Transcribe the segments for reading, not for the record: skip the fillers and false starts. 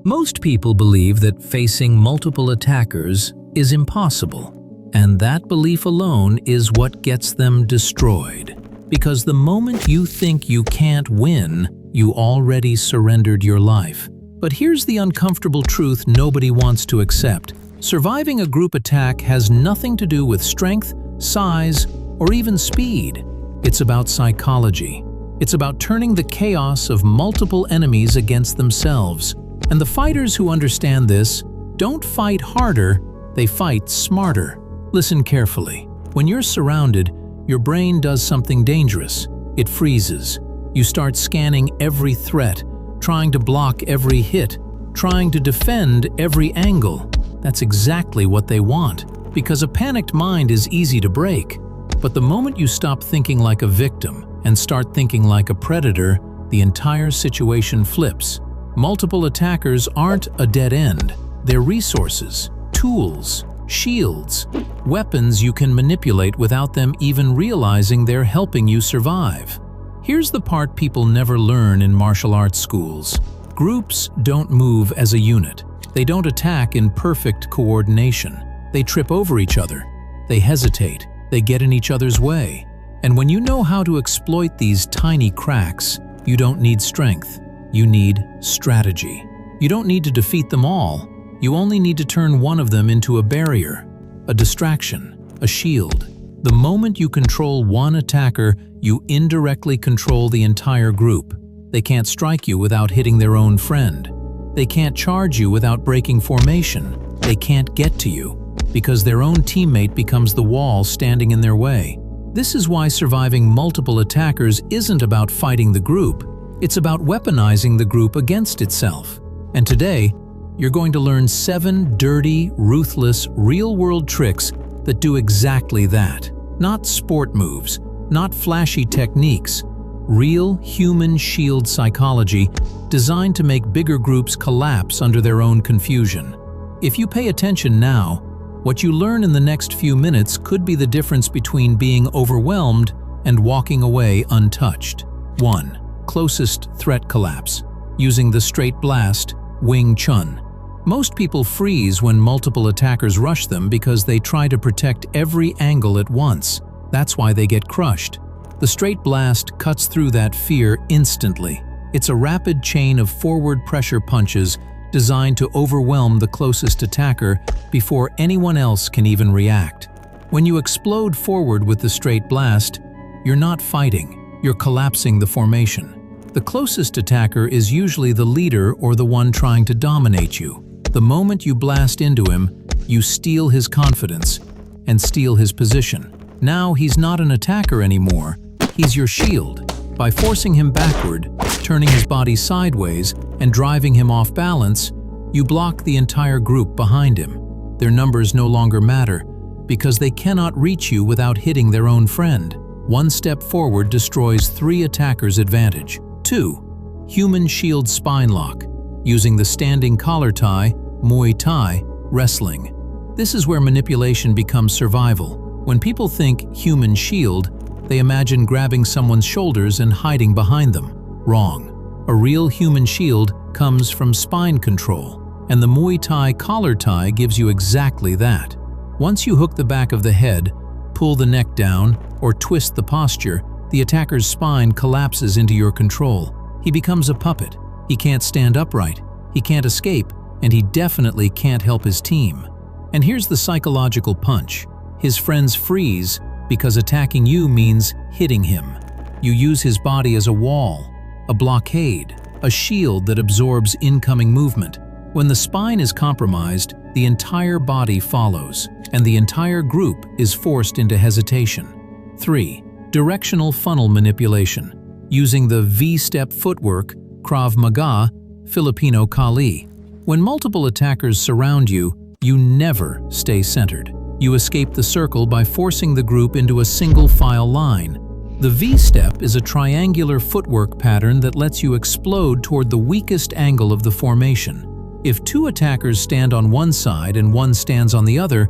Most people believe that facing multiple attackers is impossible, and that belief alone is what gets them destroyed. Because the moment you think you can't win, you already surrendered your life. But here's the uncomfortable truth nobody wants to accept. Surviving a group attack has nothing to do with strength, size, or even speed. It's about psychology. It's about turning the chaos of multiple enemies against themselves. And the fighters who understand this don't fight harder, they fight smarter. Listen carefully. When you're surrounded, your brain does something dangerous. It freezes. You start scanning every threat, trying to block every hit, trying to defend every angle. That's exactly what they want, because a panicked mind is easy to break. But the moment you stop thinking like a victim and start thinking like a predator, the entire situation flips. Multiple attackers aren't a dead end. They're resources, tools, shields, weapons you can manipulate without them even realizing they're helping you survive. Here's the part people never learn in martial arts schools. Groups don't move as a unit. They don't attack in perfect coordination. They trip over each other. They hesitate. They get in each other's way. And when you know how to exploit these tiny cracks, you don't need strength. You need strategy. You don't need to defeat them all. You only need to turn one of them into a barrier, a distraction, a shield. The moment you control one attacker, you indirectly control the entire group. They can't strike you without hitting their own friend. They can't charge you without breaking formation. They can't get to you, because their own teammate becomes the wall standing in their way. This is why surviving multiple attackers isn't about fighting the group. It's about weaponizing the group against itself. And today, you're going to learn 7 dirty, ruthless, real-world tricks that do exactly that. Not sport moves, not flashy techniques. Real human shield psychology designed to make bigger groups collapse under their own confusion. If you pay attention now, what you learn in the next few minutes could be the difference between being overwhelmed and walking away untouched. 1. Closest threat collapse. Using the straight blast, Wing Chun. Most people freeze when multiple attackers rush them because they try to protect every angle at once. That's why they get crushed. The straight blast cuts through that fear instantly. It's a rapid chain of forward pressure punches designed to overwhelm the closest attacker before anyone else can even react. When you explode forward with the straight blast, you're not fighting, you're collapsing the formation. The closest attacker is usually the leader or the one trying to dominate you. The moment you blast into him, you steal his confidence and steal his position. Now he's not an attacker anymore, he's your shield. By forcing him backward, turning his body sideways, and driving him off balance, you block the entire group behind him. Their numbers no longer matter, because they cannot reach you without hitting their own friend. One step forward destroys 3 attackers' advantage. 2. Human shield spine lock. Using the standing collar tie, Muay Thai, wrestling. This is where manipulation becomes survival. When people think human shield, they imagine grabbing someone's shoulders and hiding behind them. Wrong. A real human shield comes from spine control, and the Muay Thai collar tie gives you exactly that. Once you hook the back of the head, pull the neck down, or twist the posture, the attacker's spine collapses into your control. He becomes a puppet. He can't stand upright, he can't escape, and he definitely can't help his team. And here's the psychological punch. His friends freeze because attacking you means hitting him. You use his body as a wall, a blockade, a shield that absorbs incoming movement. When the spine is compromised, the entire body follows, and the entire group is forced into hesitation. 3. Directional funnel manipulation. Using the V-step footwork, Krav Maga, Filipino Kali. When multiple attackers surround you, you never stay centered. You escape the circle by forcing the group into a single file line. The V-step is a triangular footwork pattern that lets you explode toward the weakest angle of the formation. If 2 attackers stand on one side and one stands on the other,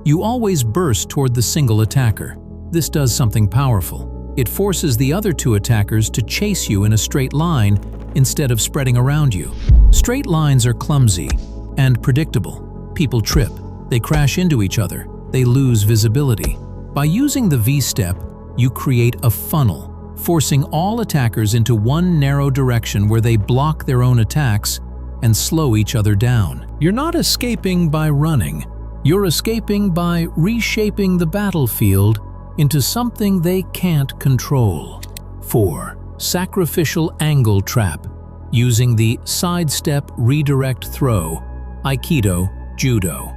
you always burst toward the single attacker. This does something powerful. It forces the other 2 attackers to chase you in a straight line instead of spreading around you. Straight lines are clumsy and predictable. People trip, they crash into each other, they lose visibility. By using the V-step, you create a funnel, forcing all attackers into one narrow direction where they block their own attacks and slow each other down. You're not escaping by running. You're escaping by reshaping the battlefield into something they can't control. 4. Sacrificial angle trap, using the sidestep redirect throw, Aikido, Judo.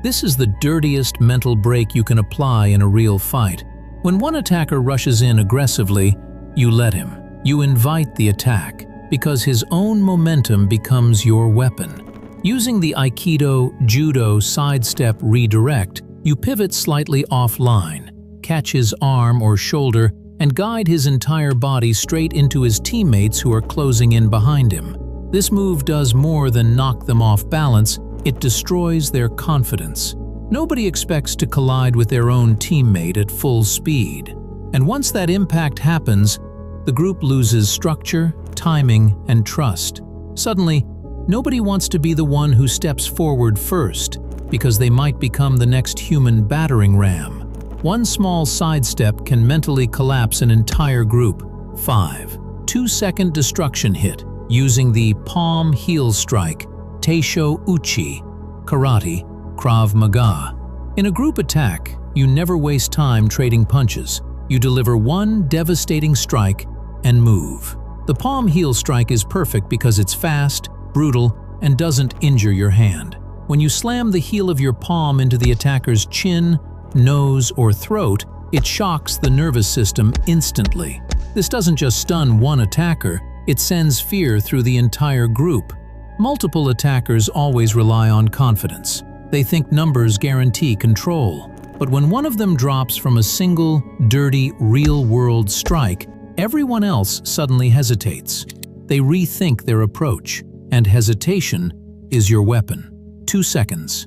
This is the dirtiest mental break you can apply in a real fight. When one attacker rushes in aggressively, you let him. You invite the attack, because his own momentum becomes your weapon. Using the Aikido, Judo sidestep redirect, you pivot slightly offline, catch his arm or shoulder, and guide his entire body straight into his teammates who are closing in behind him. This move does more than knock them off balance, it destroys their confidence. Nobody expects to collide with their own teammate at full speed. And once that impact happens, the group loses structure, timing, and trust. Suddenly, nobody wants to be the one who steps forward first, because they might become the next human battering ram. One small sidestep can mentally collapse an entire group. 5. 2-second destruction hit, using the palm heel strike, Teisho Uchi, Karate, Krav Maga. In a group attack, you never waste time trading punches. You deliver one devastating strike and move. The palm heel strike is perfect because it's fast, brutal, and doesn't injure your hand. When you slam the heel of your palm into the attacker's chin, nose, or throat, it shocks the nervous system instantly. This doesn't just stun one attacker, it sends fear through the entire group. Multiple attackers always rely on confidence. They think numbers guarantee control. But when one of them drops from a single, dirty, real-world strike, everyone else suddenly hesitates. They rethink their approach, and hesitation is your weapon. 2 seconds.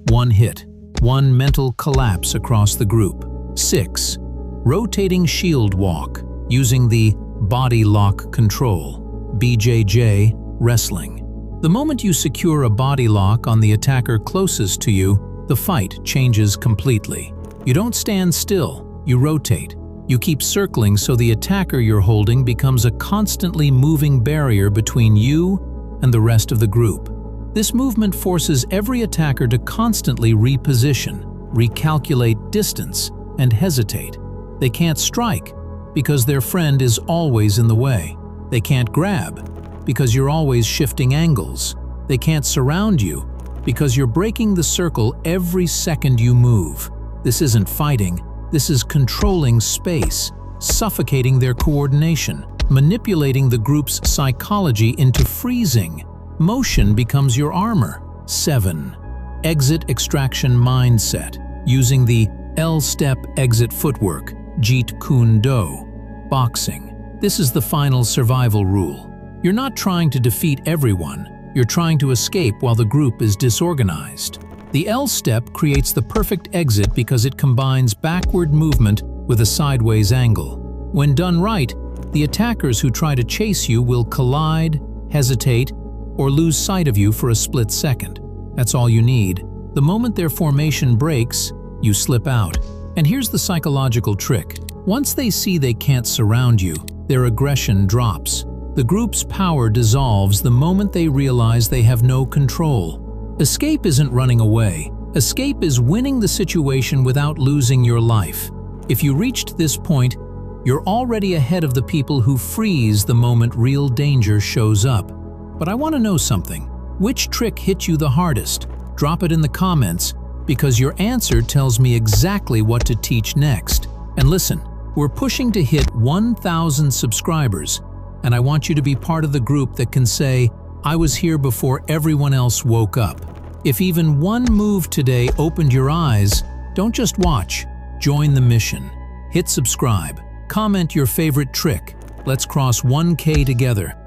One hit. One mental collapse across the group. 6. Rotating shield walk, using the body lock control, BJJ, wrestling. The moment you secure a body lock on the attacker closest to you, the fight changes completely. You don't stand still, you rotate. You keep circling so the attacker you're holding becomes a constantly moving barrier between you and the rest of the group. This movement forces every attacker to constantly reposition, recalculate distance, and hesitate. They can't strike because their friend is always in the way. They can't grab because you're always shifting angles. They can't surround you because you're breaking the circle every second you move. This isn't fighting, this is controlling space, suffocating their coordination, manipulating the group's psychology into freezing. Motion becomes your armor. 7. Exit extraction mindset, using the L-step exit footwork, Jeet Kune Do, boxing. This is the final survival rule. You're not trying to defeat everyone, you're trying to escape while the group is disorganized. The L-step creates the perfect exit because it combines backward movement with a sideways angle. When done right, the attackers who try to chase you will collide, hesitate, or lose sight of you for a split second. That's all you need. The moment their formation breaks, you slip out. And here's the psychological trick. Once they see they can't surround you, their aggression drops. The group's power dissolves the moment they realize they have no control. Escape isn't running away. Escape is winning the situation without losing your life. If you reached this point, you're already ahead of the people who freeze the moment real danger shows up. But I want to know something. Which trick hit you the hardest? Drop it in the comments, because your answer tells me exactly what to teach next. And listen, we're pushing to hit 1,000 subscribers, and I want you to be part of the group that can say, I was here before everyone else woke up. If even one move today opened your eyes, don't just watch, join the mission. Hit subscribe, comment your favorite trick. Let's cross 1K together.